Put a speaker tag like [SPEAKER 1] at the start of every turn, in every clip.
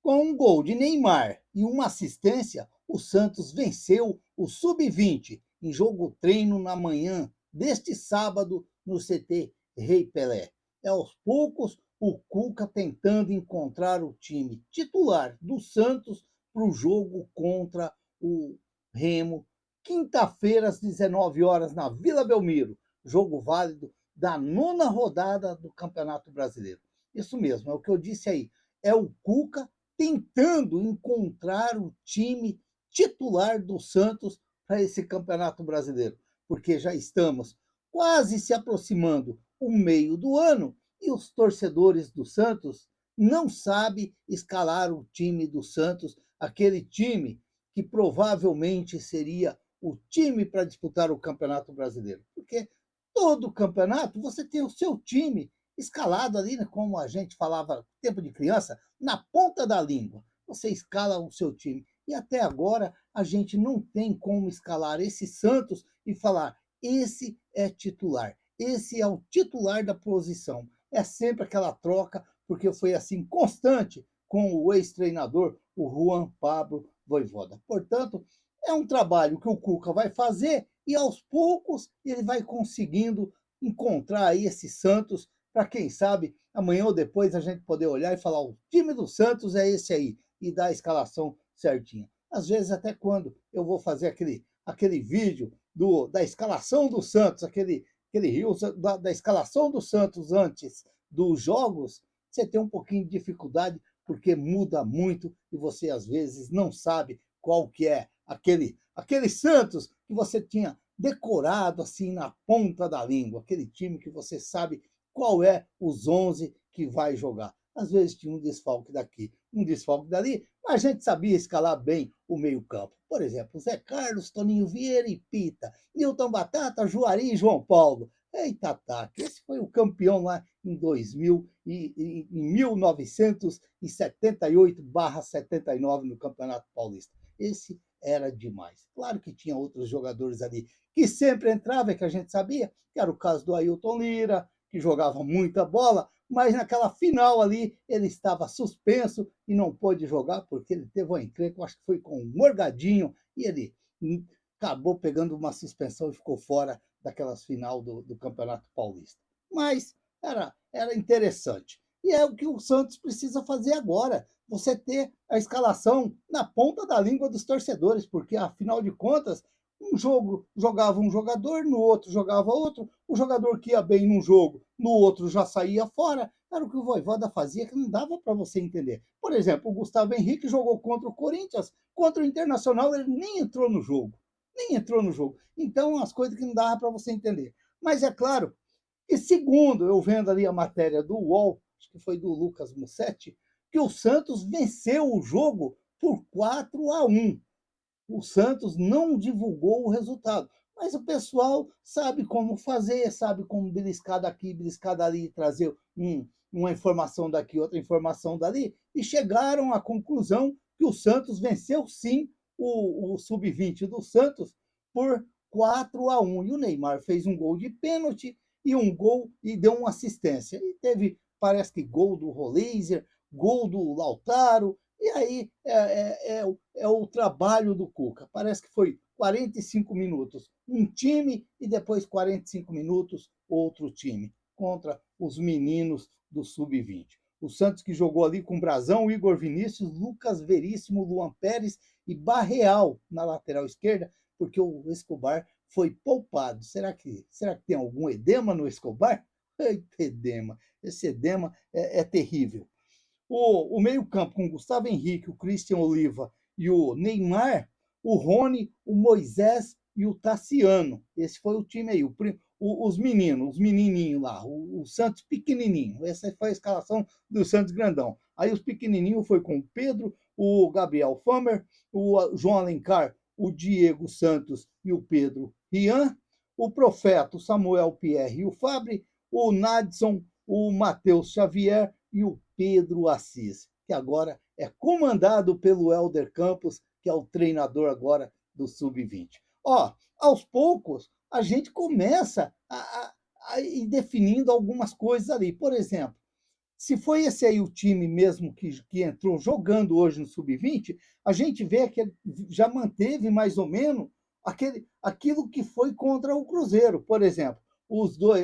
[SPEAKER 1] Com um gol de Neymar e uma assistência, o Santos venceu o Sub-20 em jogo treino na manhã deste sábado no CT Rei Pelé. É aos poucos o Cuca tentando encontrar o time titular do Santos para o jogo contra o Remo, quinta-feira às 19 horas na Vila Belmiro, jogo válido da nona rodada do Campeonato Brasileiro. Isso mesmo, é o que eu disse aí. É o Cuca tentando encontrar o time titular do Santos para esse Campeonato Brasileiro, porque já estamos quase se aproximando o meio do ano e os torcedores do Santos não sabem escalar o time do Santos, aquele time que provavelmente seria o time para disputar o Campeonato Brasileiro, porque todo campeonato você tem o seu time escalado ali, né, como a gente falava tempo de criança, na ponta da língua. Você escala o seu time. E até agora a gente não tem como escalar esse Santos e falar: esse é titular, esse é o titular da posição. É sempre aquela troca, porque foi assim constante com o ex-treinador, o Juan Pablo Vojvoda. Portanto, é um trabalho que o Cuca vai fazer e aos poucos ele vai conseguindo encontrar aí esse Santos para quem sabe amanhã ou depois a gente poder olhar e falar: o time do Santos é esse aí, e dar a escalação certinha. Às vezes, até quando eu vou fazer aquele vídeo da escalação do Santos, aquele rio da escalação do Santos antes dos jogos, você tem um pouquinho de dificuldade, porque muda muito e você às vezes não sabe qual que é aquele Santos que você tinha decorado assim na ponta da língua, aquele time que você sabe qual é os 11 que vai jogar. Às vezes tinha um desfalque daqui, um desfalque dali, mas a gente sabia escalar bem o meio-campo. Por exemplo, Zé Carlos, Toninho Vieira e Pita, Nilton Batata, Juari e João Paulo. Eita, ataque! Esse foi o campeão lá em 2000 em 1978/79 no Campeonato Paulista. Esse era demais. Claro que tinha outros jogadores ali que sempre entravam, que a gente sabia, que era o caso do Ailton Lira, que jogava muita bola, mas naquela final ali ele estava suspenso e não pôde jogar porque ele teve uma encrenca, acho que foi com o Morgadinho, e ele acabou pegando uma suspensão e ficou fora daquelas final do Campeonato Paulista. Mas era interessante. E é o que o Santos precisa fazer agora. Você ter a escalação na ponta da língua dos torcedores, porque afinal de contas, um jogo jogava um jogador, no outro jogava outro, o jogador que ia bem num jogo, no outro já saía fora. Era o que o Vojvoda fazia, que não dava para você entender. Por exemplo, o Gustavo Henrique jogou contra o Corinthians, contra o Internacional, ele nem entrou no jogo. Nem entrou no jogo. Então, as coisas que não dava para você entender. Mas é claro que, segundo eu vendo ali a matéria do UOL, acho que foi do Lucas Mussetti, que o Santos venceu o jogo por 4-1. O Santos não divulgou o resultado, mas o pessoal sabe como fazer, sabe como beliscar daqui, beliscar dali, trazer uma informação daqui, outra informação dali, e chegaram à conclusão que o Santos venceu sim o Sub-20 do Santos por 4-1. E o Neymar fez um gol de pênalti e um gol e deu uma assistência. E teve, parece que gol do Rolizer, gol do Lautaro, e aí é o trabalho do Cuca. Parece que foi 45 minutos um time e depois 45 minutos outro time, contra os meninos do Sub-20. O Santos que jogou ali com Brazão, Igor Vinícius, Lucas Veríssimo, Luan Pérez e Barreal na lateral esquerda, porque o Escobar foi poupado. Será que tem algum edema no Escobar? Eita, edema. Esse edema é terrível. O meio-campo com o Gustavo Henrique, o Christian Oliva e o Neymar, o Rony, o Moisés e o Tassiano. Esse foi o time aí, os meninos, os menininhos lá, o Santos pequenininho. Essa foi a escalação do Santos grandão. Aí os pequenininhos foi com o Pedro, o Gabriel Famer, o João Alencar, o Diego Santos e o Pedro Rian, o Profeta, o Samuel Pierre e o Fabre, o Nadson, o Matheus Xavier e o Pedro Assis, que agora é comandado pelo Helder Campos, que é o treinador agora do Sub-20. Ó, aos poucos, a gente começa a ir definindo algumas coisas ali. Por exemplo, Se foi esse aí o time mesmo que entrou jogando hoje no Sub-20, a gente vê que ele já manteve mais ou menos aquilo que foi contra o Cruzeiro. Por exemplo,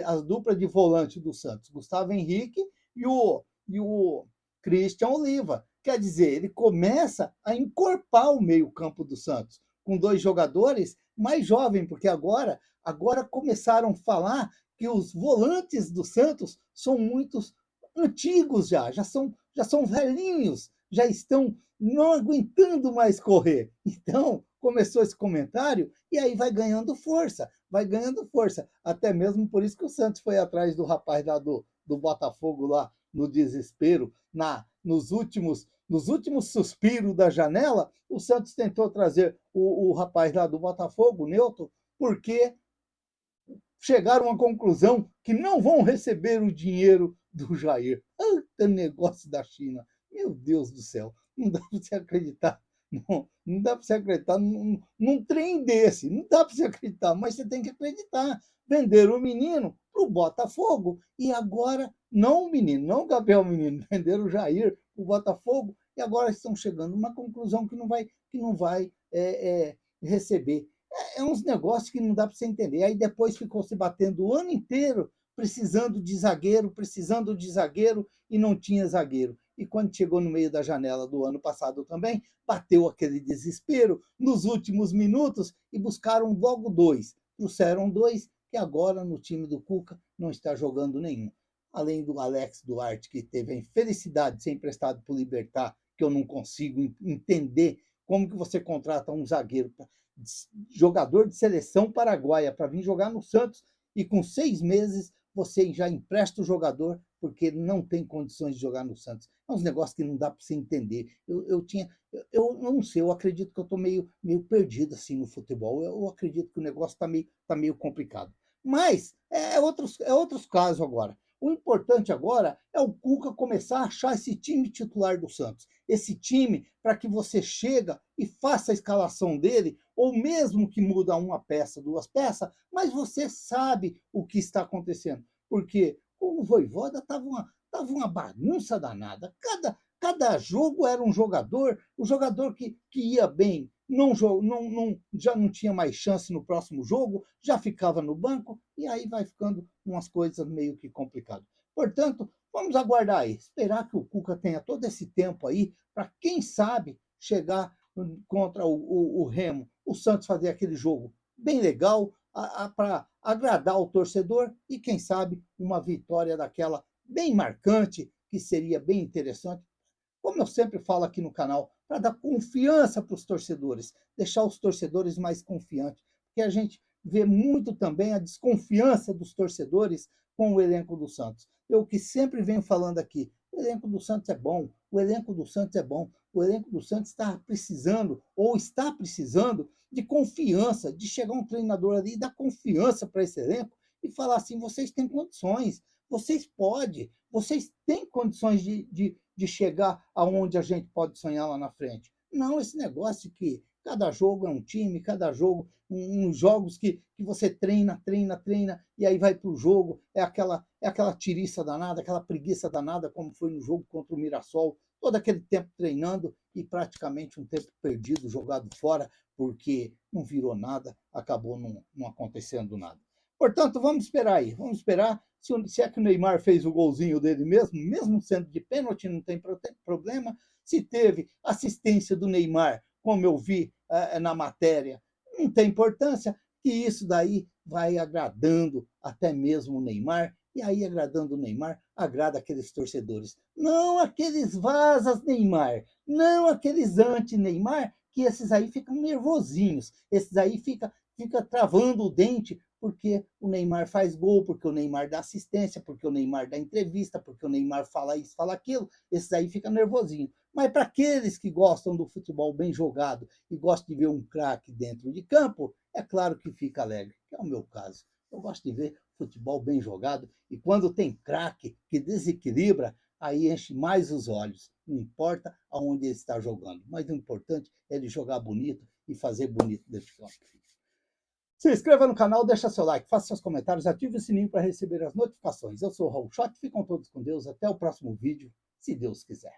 [SPEAKER 1] as duplas de volante do Santos, Gustavo Henrique e o Christian Oliva. Quer dizer, ele começa a encorpar o meio-campo do Santos, com dois jogadores mais jovens, porque agora começaram a falar que os volantes do Santos são muitos antigos já são velhinhos, já estão não aguentando mais correr. Então, começou esse comentário e aí vai ganhando força, vai ganhando força. Até mesmo por isso que o Santos foi atrás do rapaz lá do Botafogo lá no desespero, nos últimos suspiros da janela, o Santos tentou trazer o rapaz lá do Botafogo, o Newton, porque chegaram à conclusão que não vão receber o dinheiro do Jair. Eita negócio da China. Meu Deus do céu. Não dá para você acreditar. Não dá para você acreditar num trem desse. Não dá para você acreditar, mas você tem que acreditar. Venderam o menino para o Botafogo e agora, não o menino, não o Gabriel Menino, venderam o Jair para o Botafogo e agora estão chegando a uma conclusão que não vai receber. É uns negócios que não dá para você entender. Aí depois ficou se batendo o ano inteiro precisando de zagueiro e não tinha zagueiro. E quando chegou no meio da janela do ano passado também, bateu aquele desespero nos últimos minutos e buscaram logo dois. Trouxeram dois que agora no time do Cuca não está jogando nenhum. Além do Alex Duarte, que teve a infelicidade de ser emprestado para o Libertad, que eu não consigo entender como que você contrata um zagueiro, jogador de seleção paraguaia, para vir jogar no Santos e com 6 meses você já empresta o jogador porque não tem condições de jogar no Santos. É uns negócios que não dá para você entender. Eu não sei, eu acredito que eu estou meio perdido assim no futebol. Eu acredito que o negócio está meio complicado. Mas é outros casos agora. O importante agora é o Cuca começar a achar esse time titular do Santos. Esse time para que você chega e faça a escalação dele, ou mesmo que muda uma peça, duas peças, mas você sabe o que está acontecendo. Porque o Vojvoda tava uma bagunça danada. Cada jogo era um jogador, o jogador que ia bem já não tinha mais chance no próximo jogo, já ficava no banco, e aí vai ficando umas coisas meio que complicadas. Portanto, vamos aguardar aí, esperar que o Cuca tenha todo esse tempo aí, para quem sabe chegar contra o Remo, o Santos fazer aquele jogo bem legal, para agradar o torcedor e, quem sabe, uma vitória daquela bem marcante, que seria bem interessante, como eu sempre falo aqui no canal, para dar confiança para os torcedores, deixar os torcedores mais confiantes, porque a gente vê muito também a desconfiança dos torcedores com o elenco do Santos. Eu que sempre venho falando aqui, o elenco do Santos é bom, o elenco do Santos é bom, o elenco do Santos está precisando, ou está precisando, de confiança, de chegar um treinador ali e dar confiança para esse elenco e falar assim: vocês têm condições, vocês podem, vocês têm condições de chegar aonde a gente pode sonhar lá na frente. Não esse negócio que cada jogo é um time, cada jogo, uns jogos que você treina, e aí vai para o jogo, é aquela tiriça danada, aquela preguiça danada, como foi no jogo contra o Mirassol, todo aquele tempo treinando e praticamente um tempo perdido, jogado fora, porque não virou nada, acabou não acontecendo nada. Portanto, vamos esperar aí, vamos esperar. Se é que o Neymar fez o golzinho dele mesmo sendo de pênalti, não tem problema. Se teve assistência do Neymar, como eu vi na matéria, não tem importância, que isso daí vai agradando até mesmo o Neymar, e aí agradando o Neymar, agrada aqueles torcedores. Não aqueles vazas Neymar, não aqueles anti-Neymar, que esses aí ficam nervosinhos, esses aí fica travando o dente porque o Neymar faz gol, porque o Neymar dá assistência, porque o Neymar dá entrevista, porque o Neymar fala isso, fala aquilo, esses aí ficam nervosinhos. Mas para aqueles que gostam do futebol bem jogado e gostam de ver um craque dentro de campo, é claro que fica alegre, que é o meu caso. Eu gosto de ver futebol bem jogado e quando tem craque que desequilibra, aí enche mais os olhos. Não importa aonde ele está jogando, mas o importante é ele jogar bonito e fazer bonito dentro de campo. Se inscreva no canal, deixa seu like, faça seus comentários, ative o sininho para receber as notificações. Eu sou o Raul Schott, ficam todos com Deus, até o próximo vídeo, se Deus quiser.